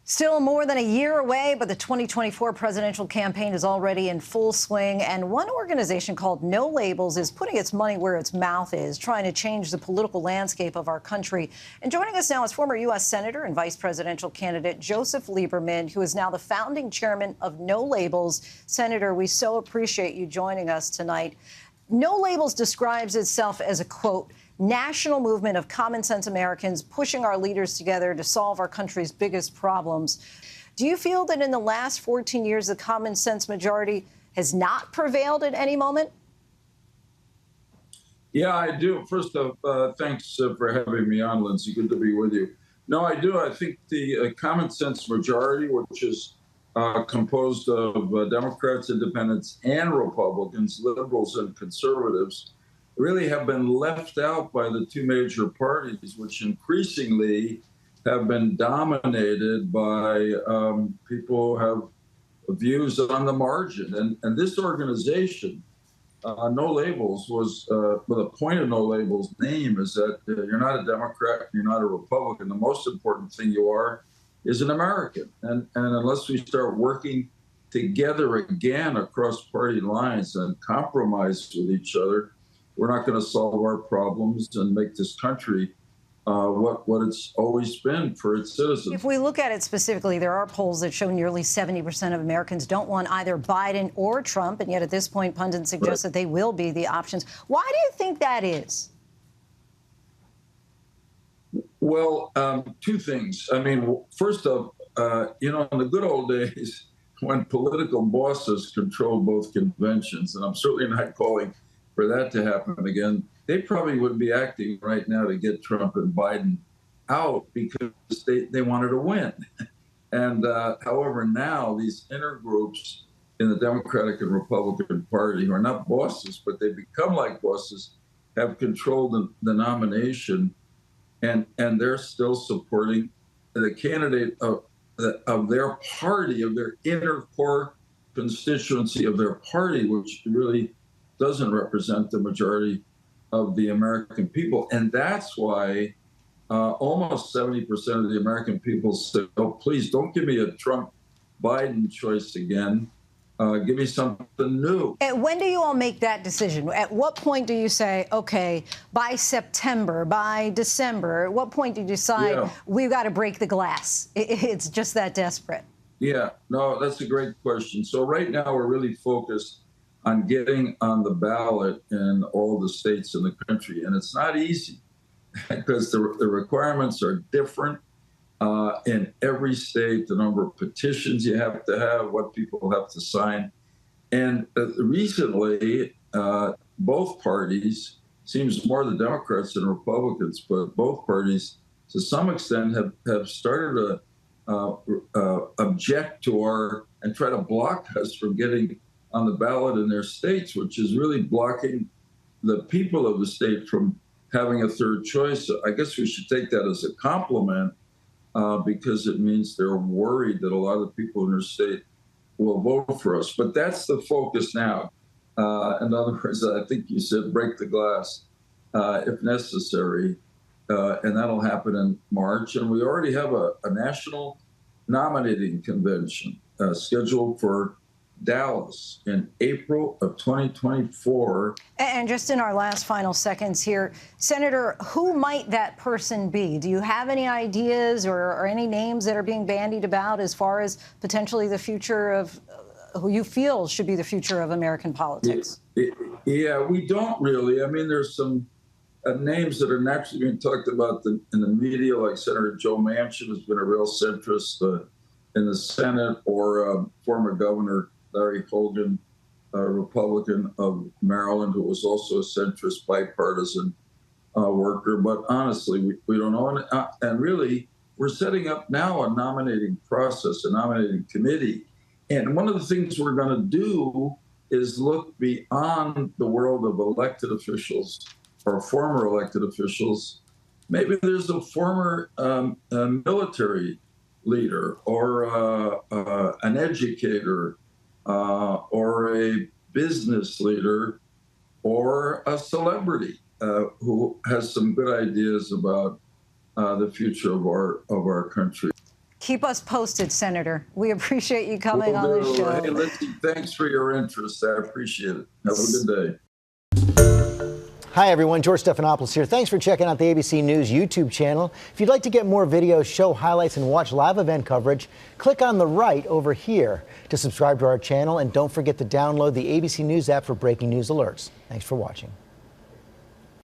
Still more than a year away, but the 2024 presidential campaign is already in full swing. And one organization called No Labels is putting its money where its mouth is, trying to change the political landscape of our country. And joining us now is former U.S. Senator and vice presidential candidate Joseph Lieberman, who is now the founding chairman of No Labels. Senator, we so appreciate you joining us tonight. No Labels describes itself as a, quote, national movement of common sense Americans pushing our leaders together to solve our country's biggest problems. Do you feel that in the last 14 years, the common sense majority has not prevailed at any moment? Yeah, I do. First off, thanks for having me on, Linsey. Good to be with you. No, I do. I think the common sense majority, which is composed of Democrats, independents, and Republicans, liberals and conservatives, really have been left out by the two major parties, which increasingly have been dominated by people who have views on the margin. And this organization, No Labels, was, well, the point of No Labels' name is that you're not a Democrat, you're not a Republican. The most important thing you are is an American. And unless we start working together again across party lines and compromise with each other, we're not going to solve our problems and make this country what it's always been for its citizens. If we look at it specifically, there are polls that show nearly 70% of Americans don't want either Biden or Trump, and yet at this point, pundits suggest that they will be the options. Why do you think that is? Well, two things. I mean, first off, in the good old days, when political bosses controlled both conventions, and I'm certainly not calling for that to happen again, they probably would be acting right now to get Trump and Biden out because they wanted to win. And however, now these intergroups in the Democratic and Republican Party, who are not bosses, but they become like bosses, have controlled the nomination, and they're still supporting the candidate of their party, of their inner core constituency of their party, which really doesn't represent the majority of the American people. And that's why almost 70% of the American people say, oh, please don't give me a Trump-Biden choice again. Give me something new. And when do you all make that decision? At what point do you say, OK, by September, by December, at what point do you decide we've got to break the glass? It's just that desperate. Yeah, no, that's a great question. So right now we're really focused on getting on the ballot in all the states in the country. And it's not easy because the requirements are different in every state, the number of petitions you have to have, what people have to sign. And recently, both parties, seems more the Democrats than Republicans, but both parties, to some extent, have started to object to and try to block us from getting on the ballot in their states, which is really blocking the people of the state from having a third choice. I guess we should take that as a compliment because it means they're worried that a lot of the people in their state will vote for us. But that's the focus now. In other words, I think you said break the glass if necessary, and that'll happen in March. And we already have a national nominating convention scheduled for Dallas in April of 2024. And just in our last final seconds here, Senator, who might that person be? Do you have any ideas or any names that are being bandied about as far as potentially the future of who you feel should be the future of American politics? Yeah, we don't really. I mean, there's some names that are naturally being talked about in the media, like Senator Joe Manchin has been a real centrist in the Senate, or former Governor Larry Hogan, a Republican of Maryland, who was also a centrist bipartisan worker. But honestly, we don't know. And really, we're setting up now a nominating process, a nominating committee. And one of the things we're going to do is look beyond the world of elected officials or former elected officials. Maybe there's a former military leader or an educator or a business leader or a celebrity who has some good ideas about the future of our country. Keep us posted, Senator. We appreciate you coming Will on the do. show. Hey, Linsey, thanks for your interest. I appreciate it. Have a good day. Hi, everyone. George Stephanopoulos here. Thanks for checking out the ABC News YouTube channel. If you'd like to get more videos, show highlights, and watch live event coverage, click on the right over here to subscribe to our channel. And don't forget to download the ABC News app for breaking news alerts. Thanks for watching.